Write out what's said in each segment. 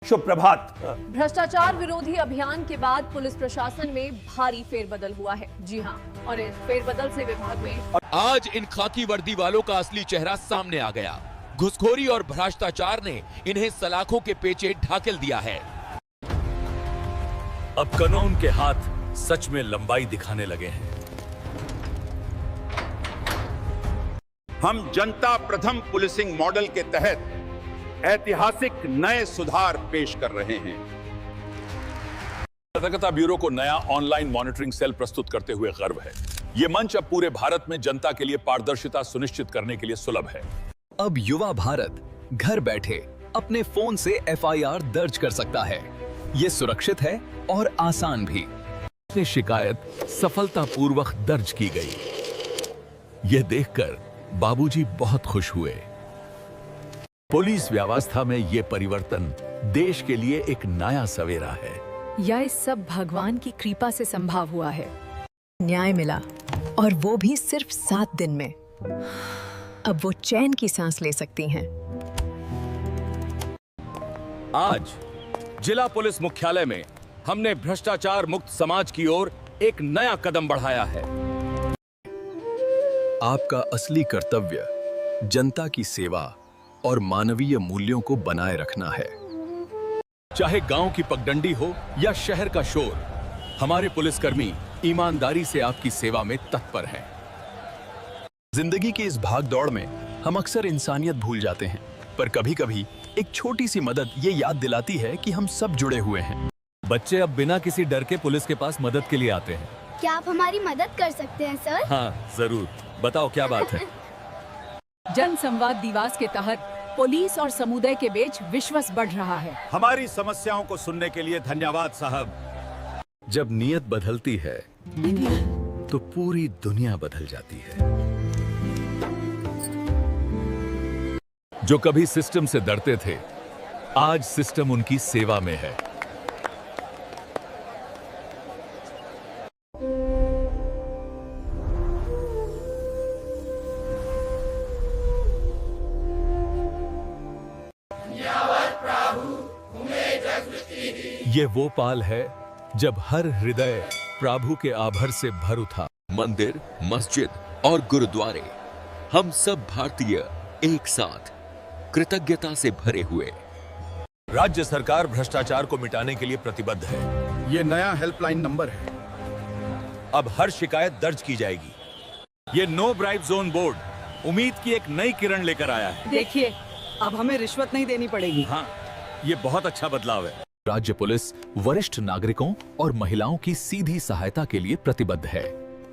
शुभ प्रभात। भ्रष्टाचार विरोधी अभियान के बाद पुलिस प्रशासन में भारी फेरबदल हुआ है। जी हां, और इस फेरबदल से विभाग में आज इन खाकी वर्दी वालों का असली चेहरा सामने आ गया। घुसखोरी और भ्रष्टाचार ने इन्हें सलाखों के पेचे ढाकेल दिया है। अब कानून के हाथ सच में लंबाई दिखाने लगे हैं। हम जनता प्रथम पुलिसिंग मॉडल के तहत ऐतिहासिक नए सुधार पेश कर रहे हैं। सतर्कता ब्यूरो को नया ऑनलाइन मॉनिटरिंग सेल प्रस्तुत करते हुए गर्व है। यह मंच अब पूरे भारत में जनता के लिए पारदर्शिता सुनिश्चित करने के लिए सुलभ है। अब युवा भारत घर बैठे अपने फोन से एफआईआर दर्ज कर सकता है। ये सुरक्षित है और आसान भी। शिकायत सफलतापूर्वक दर्ज की गई। यह देखकर बाबूजी बहुत खुश हुए। पुलिस व्यवस्था में यह परिवर्तन देश के लिए एक नया सवेरा है। यह सब भगवान की कृपा से संभव हुआ है। न्याय मिला, और वो भी सिर्फ 7 दिन में। अब वो चैन की सांस ले सकती हैं। आज जिला पुलिस मुख्यालय में हमने भ्रष्टाचार मुक्त समाज की ओर एक नया कदम बढ़ाया है। आपका असली कर्तव्य जनता की सेवा और मानवीय मूल्यों को बनाए रखना है। चाहे गांव की पगडंडी हो या शहर का शोर, हमारे पुलिसकर्मी ईमानदारी से आपकी सेवा में तत्पर हैं। जिंदगी की इस भागदौड़ में हम अक्सर इंसानियत भूल जाते हैं, पर कभी-कभी एक छोटी सी मदद ये याद दिलाती है कि हम सब जुड़े हुए हैं। बच्चे अब बिना किसी डर के पुलिस के पास मदद के लिए आते हैं। क्या आप हमारी मदद कर सकते हैं सर? हाँ जरूर, बताओ क्या बात है। जन संवाद दिवस के तहत पुलिस और समुदाय के बीच विश्वास बढ़ रहा है। हमारी समस्याओं को सुनने के लिए धन्यवाद साहब। जब नीयत बदलती है तो पूरी दुनिया बदल जाती है। जो कभी सिस्टम से डरते थे, आज सिस्टम उनकी सेवा में है। ये वो पाल है जब हर हृदय प्रभु के आभर से भर उठा। मंदिर, मस्जिद और गुरुद्वारे, हम सब भारतीय एक साथ कृतज्ञता से भरे हुए। राज्य सरकार भ्रष्टाचार को मिटाने के लिए प्रतिबद्ध है। ये नया हेल्पलाइन नंबर है। अब हर शिकायत दर्ज की जाएगी। ये नो ब्राइब जोन बोर्ड उम्मीद की एक नई किरण लेकर आया है। देखिए, अब हमें रिश्वत नहीं देनी पड़ेगी। हाँ, ये बहुत अच्छा बदलाव है। राज्य पुलिस वरिष्ठ नागरिकों और महिलाओं की सीधी सहायता के लिए प्रतिबद्ध है।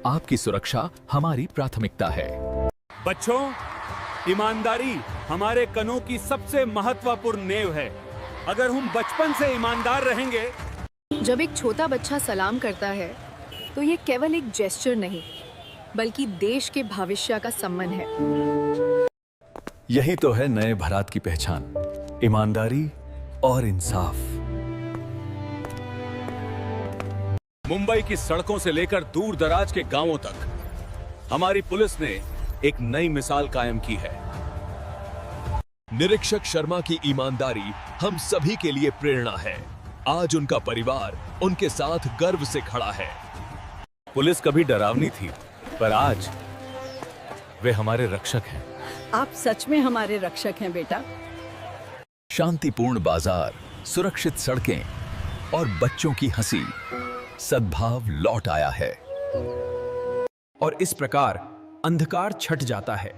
आपकी सुरक्षा हमारी प्राथमिकता है। बच्चों, ईमानदारी हमारे कानून की सबसे महत्वपूर्ण नींव है। अगर हम बचपन से ईमानदार रहेंगे। जब एक छोटा बच्चा सलाम करता है तो ये केवल एक जेस्चर नहीं, बल्कि देश के भविष्य का सम्मान है। यही तो है नए भारत की पहचान, ईमानदारी और इंसाफ। मुंबई की सड़कों से लेकर दूर दराज के गांवों तक हमारी पुलिस ने एक नई मिसाल कायम की है। निरीक्षक शर्मा की ईमानदारी हम सभी के लिए प्रेरणा है। आज उनका परिवार उनके साथ गर्व से खड़ा है। पुलिस कभी डरावनी थी, पर आज वे हमारे रक्षक हैं। आप सच में हमारे रक्षक हैं बेटा। शांतिपूर्ण बाजार, सुरक्षित सड़कें और बच्चों की हंसी, सद्भाव लौट आया है। और इस प्रकार अंधकार छट जाता है।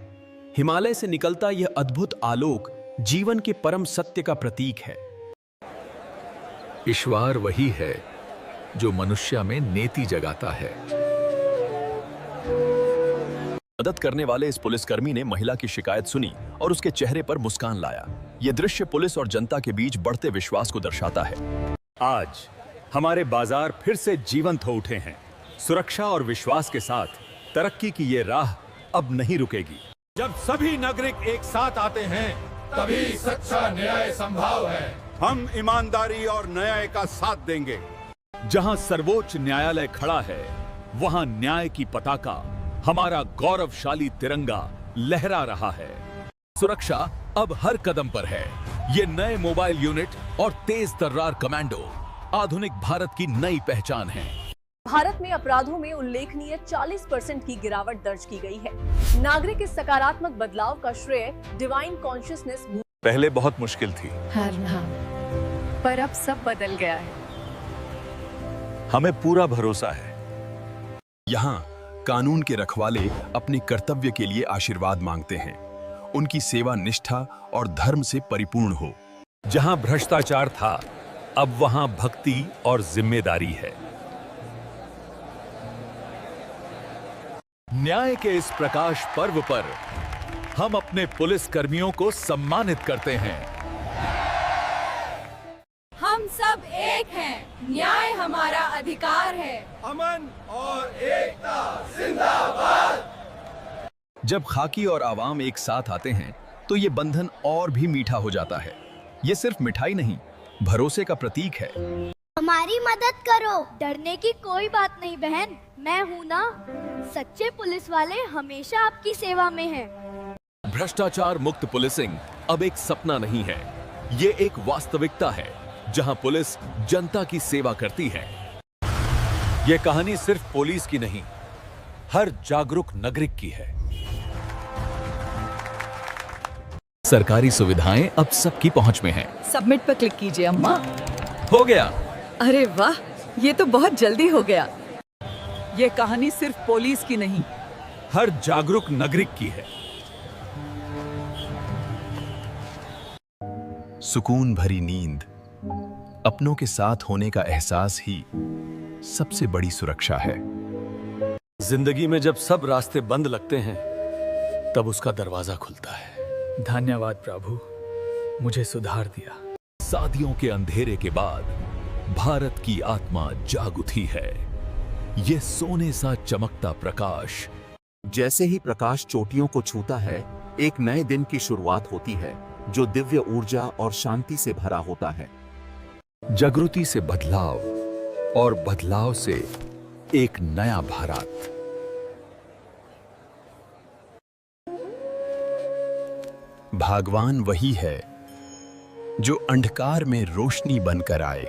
हिमालय से निकलता यह अद्भुत आलोक जीवन के परम सत्य का प्रतीक है। ईश्वर वही है जो मनुष्य में नेति जगाता है। मदद करने वाले इस पुलिसकर्मी ने महिला की शिकायत सुनी और उसके चेहरे पर मुस्कान लाया। यह दृश्य पुलिस और जनता के बीच बढ़ते विश्वास को दर्शाता है। आज हमारे बाजार फिर से जीवंत हो उठे हैं। सुरक्षा और विश्वास के साथ तरक्की की ये राह अब नहीं रुकेगी। जब सभी नागरिक एक साथ आते हैं, तभी सच्चा न्याय संभव है। हम ईमानदारी और न्याय का साथ देंगे। जहां सर्वोच्च न्यायालय खड़ा है, वहां न्याय की पताका, हमारा गौरवशाली तिरंगा लहरा रहा है। सुरक्षा अब हर कदम पर है। ये नए मोबाइल यूनिट और तेज तर्रार कमांडो आधुनिक भारत की नई पहचान है। भारत में अपराधों में उल्लेखनीय 40% की गिरावट दर्ज की गई है। नागरिक इस सकारात्मक बदलाव का श्रेय डिवाइन कॉन्शियसनेस पहले बहुत मुश्किल थी, पर अब सब बदल गया है। हमें पूरा भरोसा है। यहाँ कानून के रखवाले अपने कर्तव्य के लिए आशीर्वाद मांगते हैं। उनकी सेवा निष्ठा और धर्म से परिपूर्ण हो। जहां भ्रष्टाचार था, अब वहां भक्ति और जिम्मेदारी है। न्याय के इस प्रकाश पर्व पर हम अपने पुलिस कर्मियों को सम्मानित करते हैं। हम सब एक हैं, न्याय हमारा अधिकार है। जब खाकी और आवाम एक साथ आते हैं तो ये बंधन और भी मीठा हो जाता है। ये सिर्फ मिठाई नहीं, भरोसे का प्रतीक है। हमारी मदद करो, डरने की कोई बात नहीं बहन, मैं हूँ ना। सच्चे पुलिस वाले हमेशा आपकी सेवा में हैं। भ्रष्टाचार मुक्त पुलिसिंग अब एक सपना नहीं है, ये एक वास्तविकता है जहां पुलिस जनता की सेवा करती है। यह कहानी सिर्फ पुलिस की नहीं, हर जागरूक नागरिक की है। सरकारी सुविधाएं अब सबकी पहुंच में हैं। सबमिट पर क्लिक कीजिए अम्मा। हो गया। अरे वाह, ये तो बहुत जल्दी हो गया। ये कहानी सिर्फ पुलिस की नहीं, हर जागरूक नागरिक की है। सुकून भरी नींद, अपनों के साथ होने का एहसास ही सबसे बड़ी सुरक्षा है। जिंदगी में जब सब रास्ते बंद लगते हैं, तब उसका दरवाजा खुलता है। धन्यवाद प्रभु, मुझे सुधार दिया। सदियों के अंधेरे के बाद भारत की आत्मा जाग उठी है। ये सोने सा चमकता प्रकाश। जैसे ही प्रकाश चोटियों को छूता है, एक नए दिन की शुरुआत होती है जो दिव्य ऊर्जा और शांति से भरा होता है। जागृति से बदलाव और बदलाव से एक नया भारत। भगवान वही है जो अंधकार में रोशनी बनकर आए।